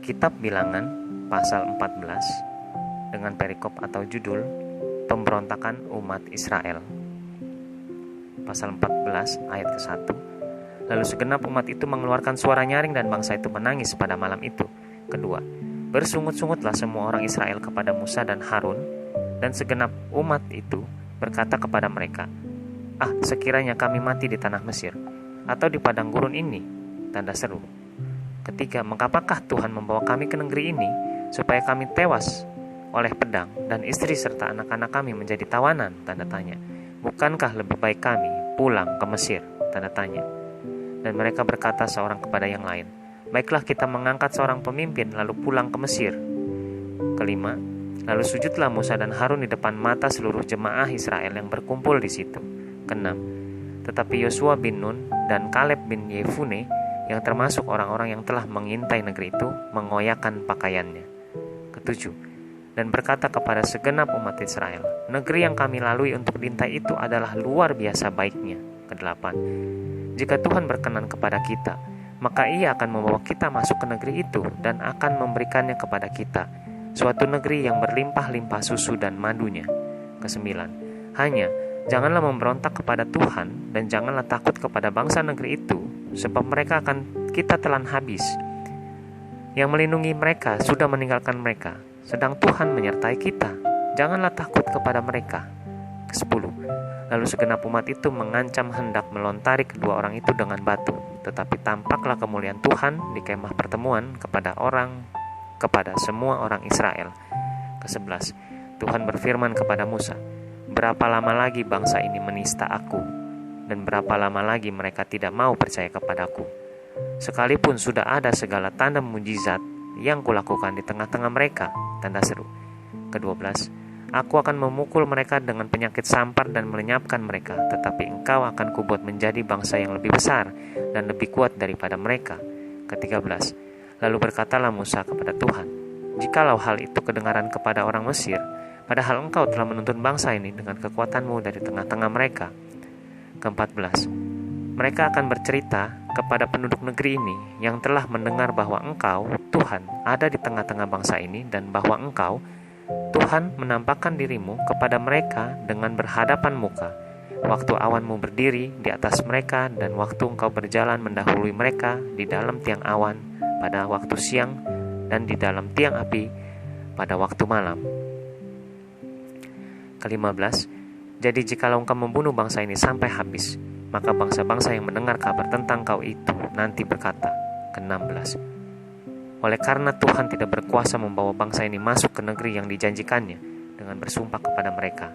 Kitab Bilangan pasal 14 dengan perikop atau judul Pemberontakan Umat Israel. Pasal 14 ayat ke-1. Lalu segenap umat itu mengeluarkan suara nyaring dan bangsa itu menangis pada malam itu. Kedua, bersungut-sungutlah semua orang Israel kepada Musa dan Harun, dan segenap umat itu berkata kepada mereka, sekiranya kami mati di tanah Mesir atau di padang gurun ini, tanda seru. Ketiga, mengapakah Tuhan membawa kami ke negeri ini supaya kami tewas oleh pedang dan istri serta anak-anak kami menjadi tawanan, tanda tanya. Bukankah lebih baik kami pulang ke Mesir, tanda tanya. Dan mereka berkata seorang kepada yang lain, baiklah kita mengangkat seorang pemimpin lalu pulang ke Mesir. Kelima, lalu sujudlah Musa dan Harun di depan mata seluruh jemaah Israel yang berkumpul di situ. Keenam, tetapi Yosua bin Nun dan Kaleb bin Yefune yang termasuk orang-orang yang telah mengintai negeri itu mengoyakkan pakaiannya. Ketujuh, dan berkata kepada segenap umat Israel, negeri yang kami lalui untuk diintai itu adalah luar biasa baiknya. Kedelapan, jika Tuhan berkenan kepada kita, maka Ia akan membawa kita masuk ke negeri itu dan akan memberikannya kepada kita, suatu negeri yang berlimpah-limpah susu dan madunya. Kesembilan, hanya janganlah memberontak kepada Tuhan dan janganlah takut kepada bangsa negeri itu, sebab mereka akan kita telan habis. Yang melindungi mereka sudah meninggalkan mereka, sedang Tuhan menyertai kita. Janganlah takut kepada mereka. Kesepuluh, lalu segenap umat itu mengancam hendak melontari kedua orang itu dengan batu, tetapi tampaklah kemuliaan Tuhan di kemah pertemuan kepada semua orang Israel. Kesebelas, Tuhan berfirman kepada Musa, berapa lama lagi bangsa ini menista aku, dan berapa lama lagi mereka tidak mau percaya kepadaku, sekalipun sudah ada segala tanda mujizat yang kulakukan di tengah-tengah mereka, tanda seru. Ke-12, aku akan memukul mereka dengan penyakit sampar dan melenyapkan mereka, tetapi engkau akan kubuat menjadi bangsa yang lebih besar dan lebih kuat daripada mereka. Ke-13, lalu berkatalah Musa kepada Tuhan, jikalau hal itu kedengaran kepada orang Mesir, padahal engkau telah menuntun bangsa ini dengan kekuatanmu dari tengah-tengah mereka. Ke-14, mereka akan bercerita kepada penduduk negeri ini yang telah mendengar bahwa engkau, Tuhan, ada di tengah-tengah bangsa ini, dan bahwa engkau, Tuhan, menampakkan dirimu kepada mereka dengan berhadapan muka, waktu awanmu berdiri di atas mereka dan waktu engkau berjalan mendahului mereka di dalam tiang awan pada waktu siang dan di dalam tiang api pada waktu malam. Ke-15, jadi jikalau engkau membunuh bangsa ini sampai habis, maka bangsa-bangsa yang mendengar kabar tentang kau itu nanti berkata. Ke-16, oleh karena Tuhan tidak berkuasa membawa bangsa ini masuk ke negeri yang dijanjikannya dengan bersumpah kepada mereka,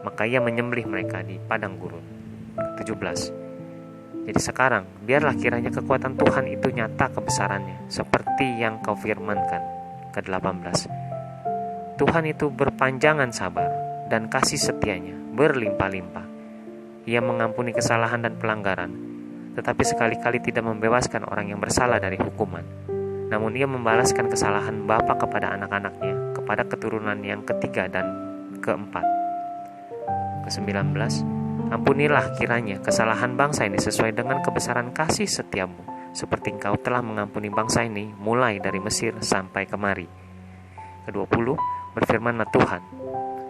maka Ia menyembelih mereka di padang gurun. Ke-17, jadi sekarang biarlah kiranya kekuatan Tuhan itu nyata kebesarannya seperti yang kau firmankan. Ke-18, Tuhan itu berpanjangan sabar dan kasih setianya berlimpah-limpah. Ia mengampuni kesalahan dan pelanggaran, tetapi sekali-kali tidak membebaskan orang yang bersalah dari hukuman. Namun Ia membalaskan kesalahan bapa kepada anak-anaknya, kepada keturunan yang ketiga dan keempat. Ke-19, ampunilah kiranya kesalahan bangsa ini sesuai dengan kebesaran kasih setiamu, seperti engkau telah mengampuni bangsa ini mulai dari Mesir sampai kemari. Ke-20, berfirmanlah Tuhan,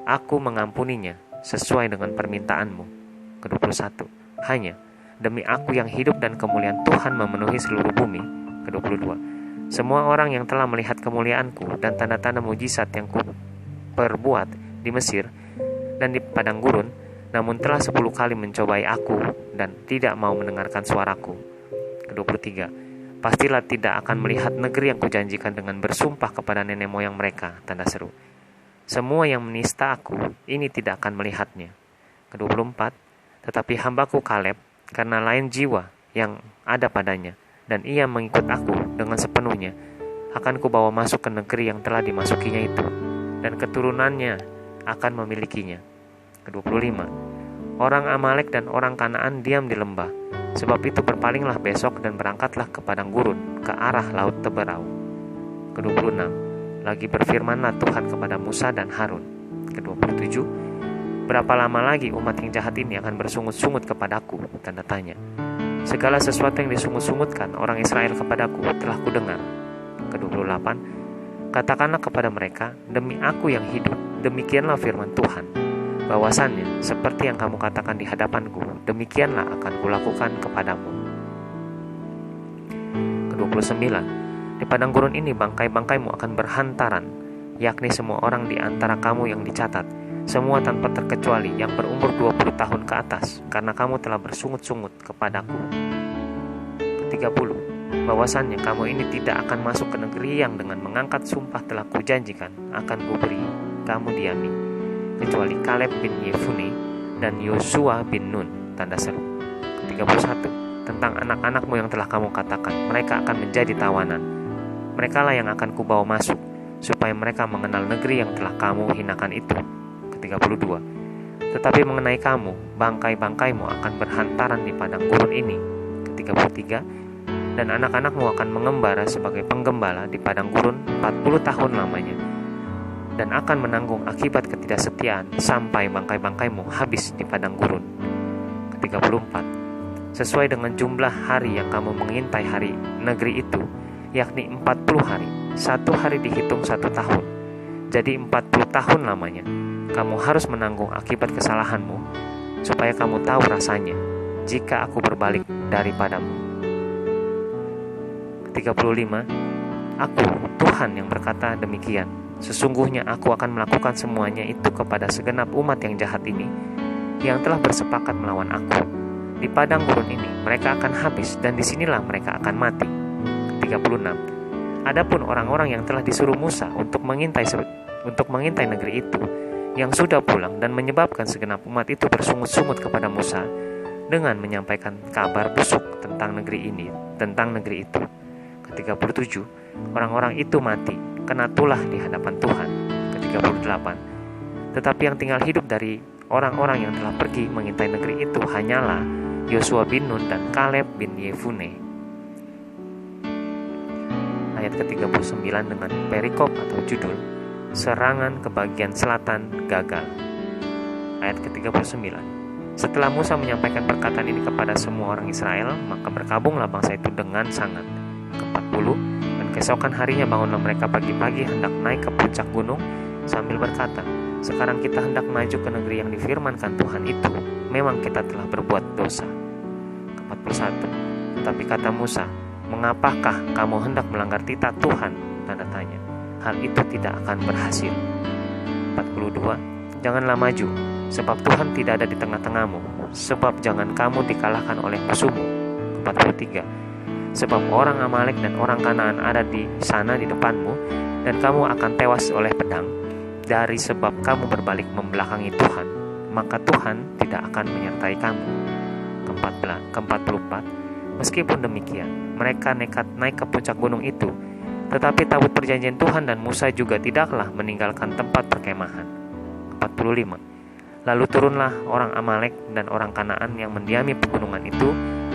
aku mengampuninya sesuai dengan permintaanmu. Ke-21, hanya demi aku yang hidup dan kemuliaan Tuhan memenuhi seluruh bumi. Ke-22, semua orang yang telah melihat kemuliaanku dan tanda-tanda mujizat yang ku perbuat di Mesir dan di padang gurun, namun telah 10 kali mencobai aku dan tidak mau mendengarkan suaraku. Ke-23, pastilah tidak akan melihat negeri yang kujanjikan dengan bersumpah kepada nenek moyang mereka, tanda seru. Semua yang menista aku ini tidak akan melihatnya. Ke-24, tetapi hambaku Kaleb, karena lain jiwa yang ada padanya, dan ia mengikut aku dengan sepenuhnya, akan kubawa masuk ke negeri yang telah dimasukinya itu, dan keturunannya akan memilikinya. Ke-25, orang Amalek dan orang Kanaan diam di lembah, sebab itu berpalinglah besok dan berangkatlah ke padang gurun, ke arah laut Teberau. Ke-26, lagi berfirmanlah Tuhan kepada Musa dan Harun. Ke-27, berapa lama lagi umat yang jahat ini akan bersungut-sungut kepadaku? Tanda tanya. Segala sesuatu yang disungut-sungutkan orang Israel kepadaku telah kudengar. Ke-28, katakanlah kepada mereka, demi aku yang hidup, demikianlah firman Tuhan, bahwasannya seperti yang kamu katakan di hadapanku, demikianlah akan kulakukan kepadamu. Ke-29, di padang gurun ini bangkai-bangkaimu akan berhantaran, yakni semua orang di antara kamu yang dicatat, semua tanpa terkecuali yang berumur 20 tahun ke atas, karena kamu telah bersungut-sungut kepadaku. Ke-30, bahwasannya kamu ini tidak akan masuk ke negeri yang dengan mengangkat sumpah telah kujanjikan akan kuberi kamu diami, kecuali Kaleb bin Yefune dan Yosua bin Nun, tanda seru. Ke-31, tentang anak-anakmu yang telah kamu katakan, mereka akan menjadi tawanan, merekalah yang akan kubawa masuk, supaya mereka mengenal negeri yang telah kamu hinakan itu. Ke-32, tetapi mengenai kamu, bangkai-bangkaimu akan berhantaran di padang gurun ini. Ke-33, dan anak-anakmu akan mengembara sebagai penggembala di padang gurun 40 tahun lamanya, dan akan menanggung akibat ketidaksetiaan sampai bangkai-bangkaimu habis di padang gurun. Ke-34, sesuai dengan jumlah hari yang kamu mengintai hari negeri itu, yakni 40 hari, 1 hari dihitung 1 tahun, jadi 40 tahun lamanya, kamu harus menanggung akibat kesalahanmu, supaya kamu tahu rasanya jika aku berbalik daripadamu. Ke-35, aku, Tuhan yang berkata demikian, sesungguhnya aku akan melakukan semuanya itu kepada segenap umat yang jahat ini, yang telah bersepakat melawan aku. Di padang gurun ini mereka akan habis, dan disinilah mereka akan mati. Ke-36, adapun orang-orang yang telah disuruh Musa untuk mengintai negeri itu, yang sudah pulang dan menyebabkan segenap umat itu bersungut-sungut kepada Musa dengan menyampaikan kabar busuk tentang negeri itu. Ke-37, orang-orang itu mati, kena tulah di hadapan Tuhan. Ke-38, tetapi yang tinggal hidup dari orang-orang yang telah pergi mengintai negeri itu hanyalah Yosua bin Nun dan Kaleb bin Yefune. Ayat ke-39 dengan perikop atau judul, serangan ke bagian selatan gagal. Ayat ke-39, setelah Musa menyampaikan perkataan ini kepada semua orang Israel, maka berkabunglah bangsa itu dengan sangat. Ke-40, dan keesokan harinya bangunlah mereka pagi-pagi hendak naik ke puncak gunung sambil berkata, sekarang kita hendak maju ke negeri yang difirmankan Tuhan itu, memang kita telah berbuat dosa. Ke-41, tetapi kata Musa, mengapakah kamu hendak melanggar titah Tuhan? Tanda tanya. Hal itu tidak akan berhasil. 42, janganlah maju, sebab Tuhan tidak ada di tengah-tengahmu, sebab jangan kamu dikalahkan oleh musuhmu. 43, sebab orang Amalek dan orang Kanaan ada di sana di depanmu, dan kamu akan tewas oleh pedang, dari sebab kamu berbalik membelakangi Tuhan, maka Tuhan tidak akan menyertai kamu. Ke-44, meskipun demikian, mereka nekat naik ke puncak gunung itu, tetapi tabut perjanjian Tuhan dan Musa juga tidaklah meninggalkan tempat perkemahan. 45, lalu turunlah orang Amalek dan orang Kanaan yang mendiami pegunungan itu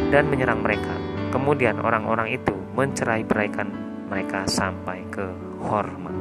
dan menyerang mereka. Kemudian orang-orang itu mencerai-beraikan mereka sampai ke Horma.